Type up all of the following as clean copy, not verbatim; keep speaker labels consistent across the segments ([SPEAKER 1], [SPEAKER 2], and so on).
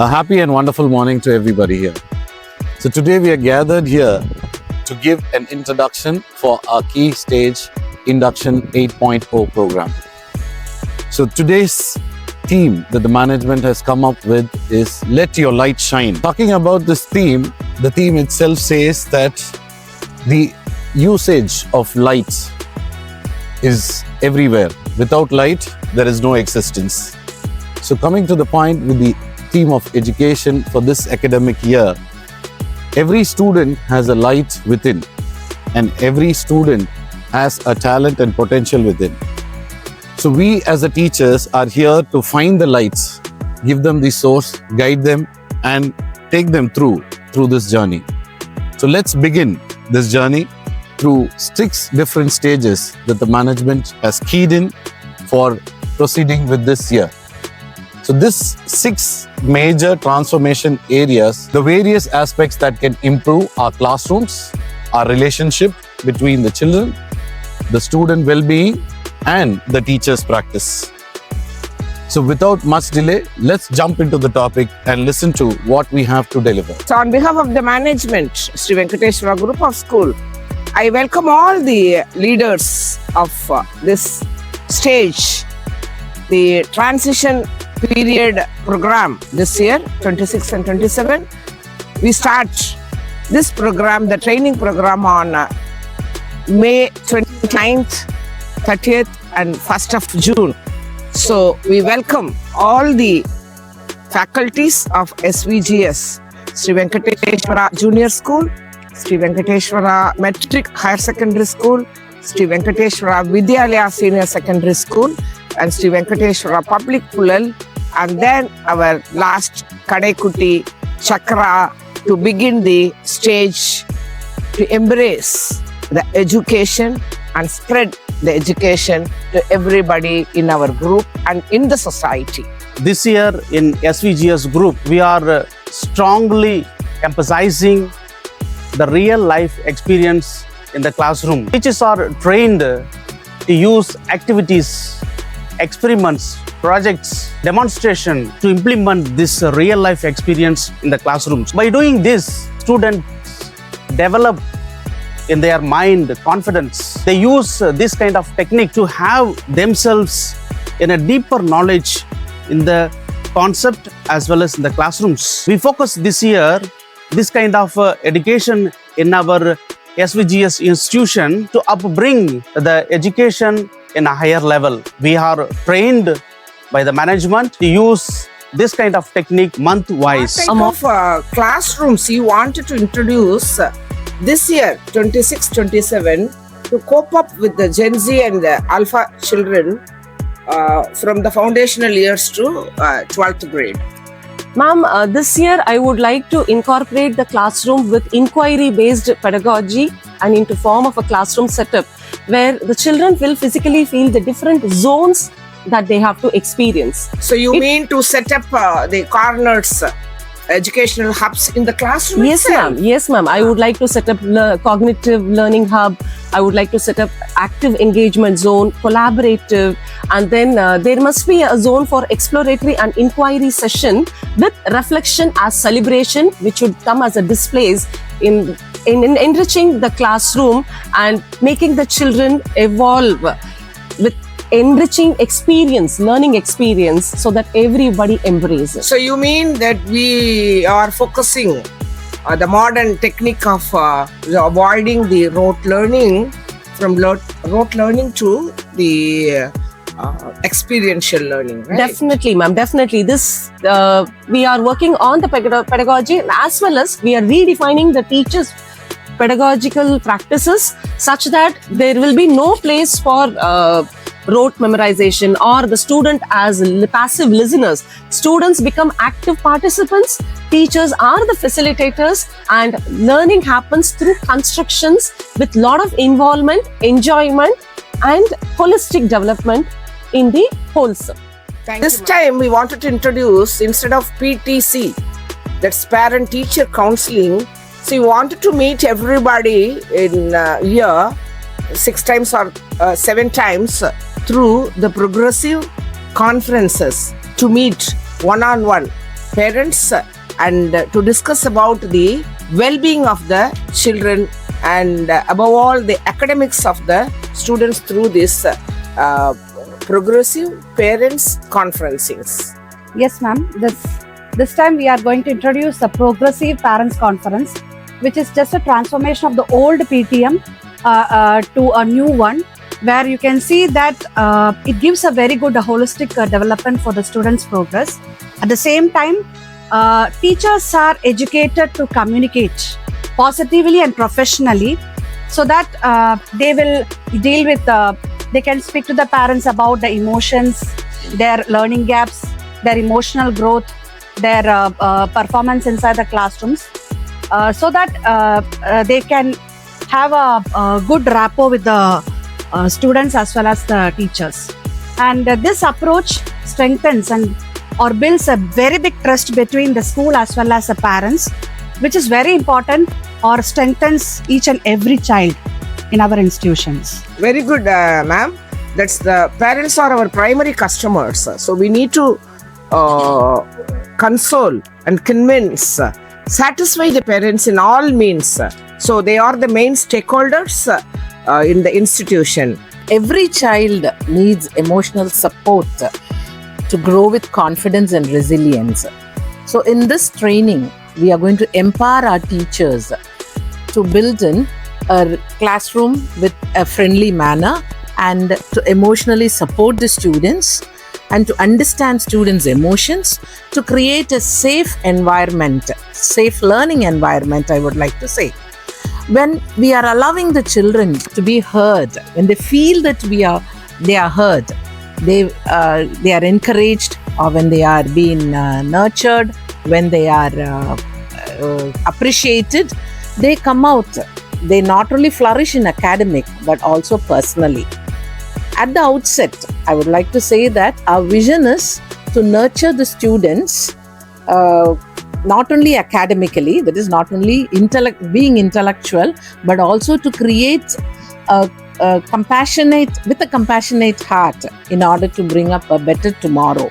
[SPEAKER 1] A happy and wonderful morning to everybody here. So today we are gathered here to give an introduction for our Keystage Induction 8.0 program. So today's theme that the management has come up with is Let Your Light Shine. Talking about this theme, the theme itself says that the usage of light is everywhere. Without light, there is no existence. So coming to the point with the theme of education for this academic year, every student has a light within and every student has a talent and potential within. So we as the teachers are here to find the lights, give them the source, guide them and take them through this journey. So let's begin this journey through 6 different stages that the management has keyed in for proceeding with this year. So this 6 major transformation areas, the various aspects that can improve our classrooms, our relationship between the children, the student well-being and the teacher's practice. So without much delay, let's jump into the topic and listen to what we have to deliver.
[SPEAKER 2] So on behalf of the management, Sri Venkateswara Group of School, I welcome all the leaders of this stage, the transition period program this year, 26 and 27. We start this program, the training program on May 29th, 30th and 1st of June. So we welcome all the faculties of SVGS, Sri Venkateswara Junior School, Sri Venkateswara Metric Higher Secondary School, Sri Venkateswara Vidyalaya Senior Secondary School and Sri Venkateswara Public Pulal, and then our last Kadekuti Chakra to begin the stage to embrace the education and spread the education to everybody in our group and in the society.
[SPEAKER 3] This year in SVGS group, we are strongly emphasizing the real life experience in the classroom. Teachers are trained to use activities, experiments, projects, demonstration to implement this real life experience in the classrooms. By doing this, students develop in their mind confidence. They use this kind of technique to have themselves in a deeper knowledge in the concept as well as in the classrooms. We focus this year this kind of education in our SVGS institution to upbring the education in a higher level. We are trained by the management to use this kind of technique month-wise.
[SPEAKER 2] What type of classrooms you wanted to introduce this year, 26-27, to cope up with the Gen Z and the Alpha children from the foundational years to 12th grade?
[SPEAKER 4] Ma'am, this year I would like to incorporate the classroom with inquiry-based pedagogy and into form of a classroom setup where the children will physically feel the different zones that they have to experience.
[SPEAKER 2] So you mean to set up the corners, educational hubs in the classroom?
[SPEAKER 4] Yes, ma'am. Yes, ma'am. I would like to set up cognitive learning hub. I would like to set up active engagement zone, collaborative, and then there must be a zone for exploratory and inquiry session with reflection as celebration, which would come as a displays in enriching the classroom and making the children evolve with enriching experience, learning experience, so that everybody embraces.
[SPEAKER 2] So you mean that we are focusing the modern technique of avoiding the rote learning, from rote learning to the experiential learning, right?
[SPEAKER 4] Definitely, ma'am. Definitely. This we are working on the pedagogy as well as we are redefining the teachers' pedagogical practices such that there will be no place for rote memorization or the student as passive listeners. Students become active participants, teachers are the facilitators, and learning happens through constructions with lot of involvement, enjoyment and holistic development in the wholesome.
[SPEAKER 2] This time we wanted to introduce, instead of PTC, that's parent teacher counseling, so we wanted to meet everybody in year 6 times or 7 times through the progressive conferences to meet one-on-one parents and to discuss about the well-being of the children and above all the academics of the students through this progressive parents conferencings.
[SPEAKER 5] Yes, ma'am. This time we are going to introduce the Progressive Parents Conference, which is just a transformation of the old PTM to a new one, where you can see that it gives a very good holistic development for the students' progress. At the same time, teachers are educated to communicate positively and professionally, so that they will deal with, they can speak to the parents about the emotions, their learning gaps, their emotional growth, their performance inside the classrooms, so that they can have a good rapport with the students as well as the teachers. And this approach strengthens and or builds a very big trust between the school as well as the parents, which is very important, or strengthens each and every child in our institutions.
[SPEAKER 2] Very good, ma'am. That's the parents are our primary customers. So we need to console and convince, satisfy the parents in all means. So they are the main stakeholders in the institution.
[SPEAKER 6] Every child needs emotional support to grow with confidence and resilience. So in this training, we are going to empower our teachers to build in a classroom with a friendly manner and to emotionally support the students and to understand students' emotions, to create a safe environment, safe learning environment, I would like to say. When we are allowing the children to be heard, when they feel that they are heard, they are encouraged, or when they are being nurtured, when they are appreciated, they come out. They not only flourish in academic but also personally. At the outset, I would like to say that our vision is to nurture the students not only academically, that is not only being intellectual, but also to create a compassionate heart in order to bring up a better tomorrow.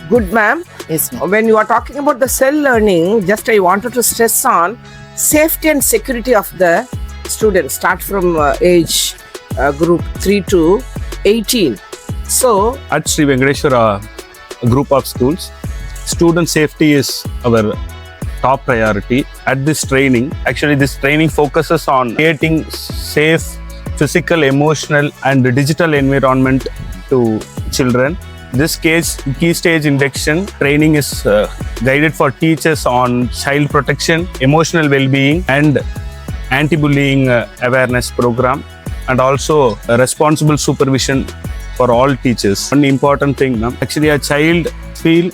[SPEAKER 2] Good, ma'am.
[SPEAKER 6] Yes, ma'am.
[SPEAKER 2] When you are talking about the self-learning, just I wanted to stress on safety and security of the students. Start from age group 3 to 18. So,
[SPEAKER 7] at Sri Venkateswara group of schools, student safety is our top priority. At this training, actually this training focuses on creating safe physical, emotional and digital environment to children. This Keystage Induction training is guided for teachers on child protection, emotional well-being and anti-bullying awareness program, and also responsible supervision for all teachers. One important thing, actually a child feel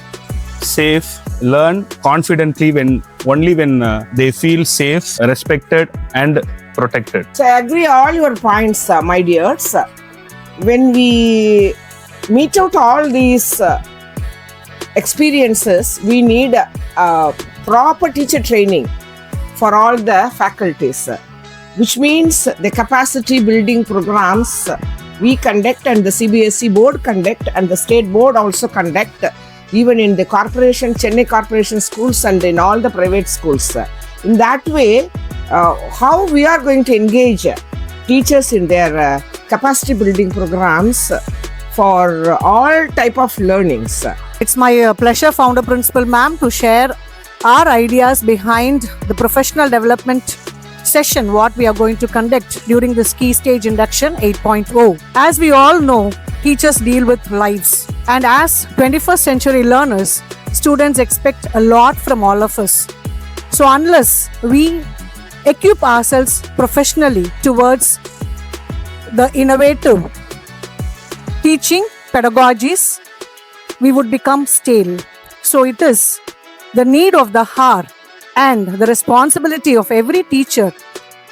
[SPEAKER 7] safe, learn confidently only when they feel safe, respected and protected.
[SPEAKER 2] So I agree all your points, my dears. When we meet out all these experiences, we need proper teacher training for all the faculties, which means the capacity building programs we conduct and the CBSE board conduct and the state board also conduct, even in the corporation, Chennai corporation schools and in all the private schools. In that way, how we are going to engage teachers in their capacity building programs for all type of learnings.
[SPEAKER 8] It's my pleasure, Founder Principal Ma'am, to share our ideas behind the professional development session what we are going to conduct during this Keystage Induction 8.0. As we all know, teachers deal with lives, and as 21st century learners, students expect a lot from all of us. So unless we equip ourselves professionally towards the innovative teaching pedagogies, we would become stale. So it is the need of the hour and the responsibility of every teacher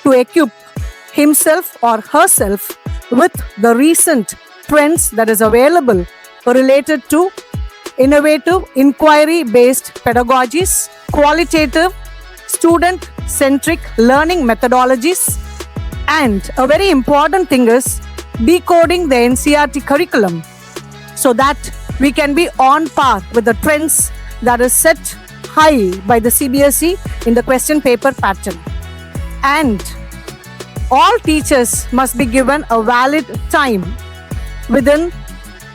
[SPEAKER 8] to equip himself or herself with the recent trends that is available related to innovative inquiry-based pedagogies, qualitative student-centric learning methodologies, and a very important thing is decoding the NCERT curriculum so that we can be on par with the trends that is set high by the CBSE in the question paper pattern. And all teachers must be given a valid time within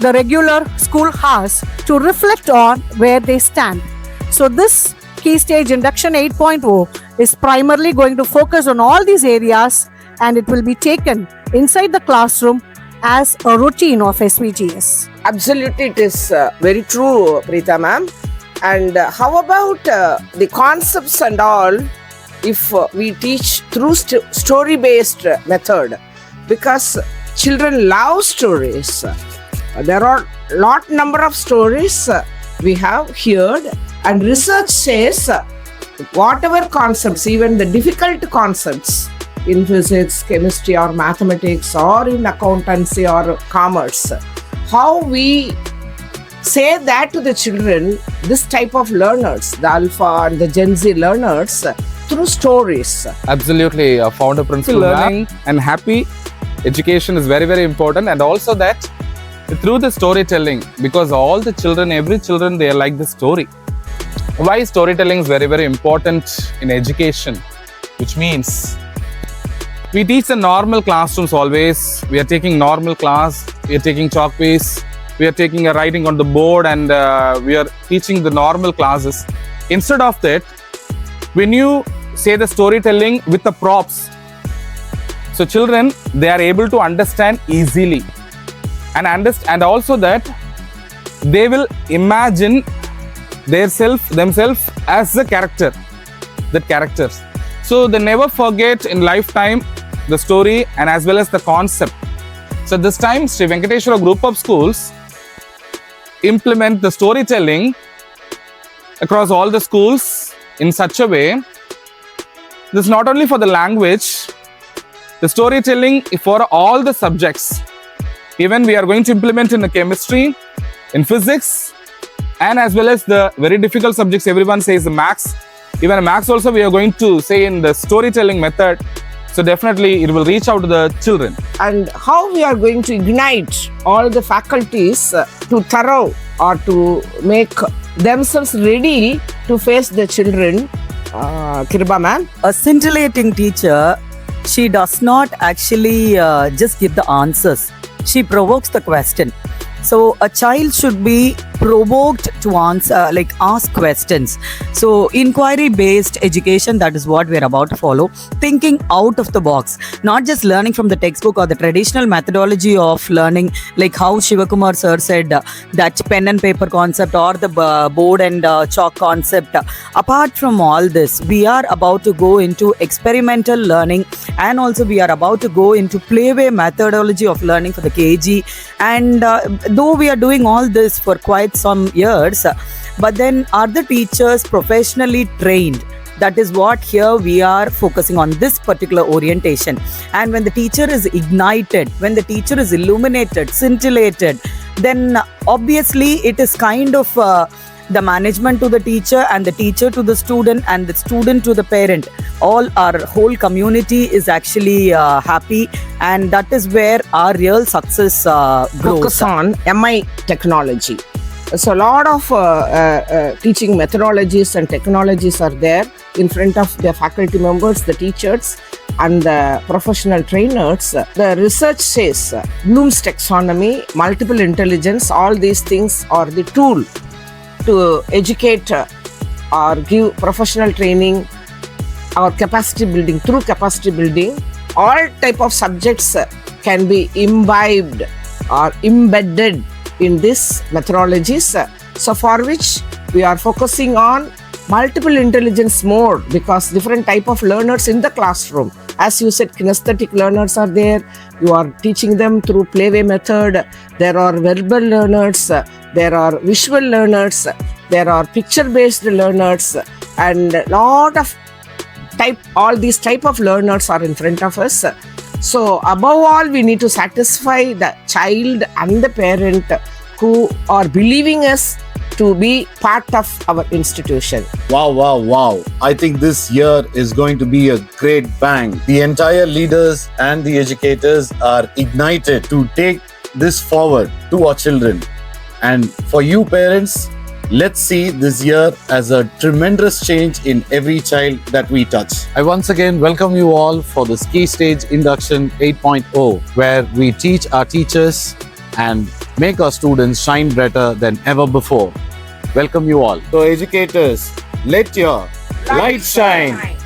[SPEAKER 8] the regular school hours to reflect on where they stand. So this Keystage Induction 8.0 is primarily going to focus on all these areas, and it will be taken inside the classroom as a routine of SVGS.
[SPEAKER 2] Absolutely, it is very true, Preeta ma'am. And how about the concepts and all, if we teach through story-based method? Because children love stories. There are number of stories we have heard, and research says whatever concepts, even the difficult concepts in physics, chemistry or mathematics or in accountancy or commerce, how we say that to the children, this type of learners, the Alpha and the Gen Z learners, through stories.
[SPEAKER 9] Absolutely, founder principal learning and happy education is very, very important, and also that through the storytelling, because all the children, every children, they like the story. Why storytelling is very, very important in education, which means we teach the normal classrooms always. We are taking normal class, we are taking chalk piece, we are taking a writing on the board, and we are teaching the normal classes. Instead of that, when you say the storytelling with the props, so children, they are able to understand easily, and also that they will imagine themselves as the character, that characters. So they never forget in lifetime the story and as well as the concept. So this time, Sri Venkateswara group of schools implement the storytelling across all the schools in such a way. This is not only for the language, the storytelling for all the subjects. Even we are going to implement in the chemistry, in physics, and as well as the very difficult subjects everyone says the maths. Even maths also we are going to say in the storytelling method. So definitely it will reach out to the children.
[SPEAKER 2] And how we are going to ignite all the faculties to thorough or to make themselves ready to face the children. Kirba ma'am.
[SPEAKER 10] A scintillating teacher, she does not actually just give the answers. She provokes the question. So a child should be provoked to answer, like ask questions. So inquiry-based education, that is what we are about to follow. Thinking out of the box, not just learning from the textbook or the traditional methodology of learning, like how Shivakumar sir said, that pen and paper concept or the board and chalk concept. Apart from all this, we are about to go into experimental learning, and also we are about to go into Playway methodology of learning for the KG. And though we are doing all this for quite some years, but then are the teachers professionally trained? That is what here we are focusing on, this particular orientation. And when the teacher is ignited, when the teacher is illuminated, scintillated, then obviously it is kind of the management to the teacher and the teacher to the student and the student to the parent. All our whole community is actually happy, and that is where our real success grows.
[SPEAKER 2] Focus on MI technology. So a lot of teaching methodologies and technologies are there in front of the faculty members, the teachers and the professional trainers. The research says Bloom's taxonomy, multiple intelligence, all these things are the tool to educate or give professional training or capacity building. Through capacity building, all type of subjects can be imbibed or embedded in these methodologies. So for which we are focusing on multiple intelligence mode, because different type of learners in the classroom. As you said, kinesthetic learners are there. You are teaching them through Playway method. There are verbal learners. There are visual learners. There are picture-based learners, and a lot of all these type of learners are in front of us. So above all, we need to satisfy the child and the parent who are believing us to be part of our institution.
[SPEAKER 1] Wow, wow, wow. I think this year is going to be a great bang. The entire leaders and the educators are ignited to take this forward to our children. And for you parents, Let's see this year as a tremendous change in every child that we touch. I once again welcome you all for this Keystage Induction 8.0, where we teach our teachers and make our students shine brighter than ever before. Welcome you all. So educators, let your light shine.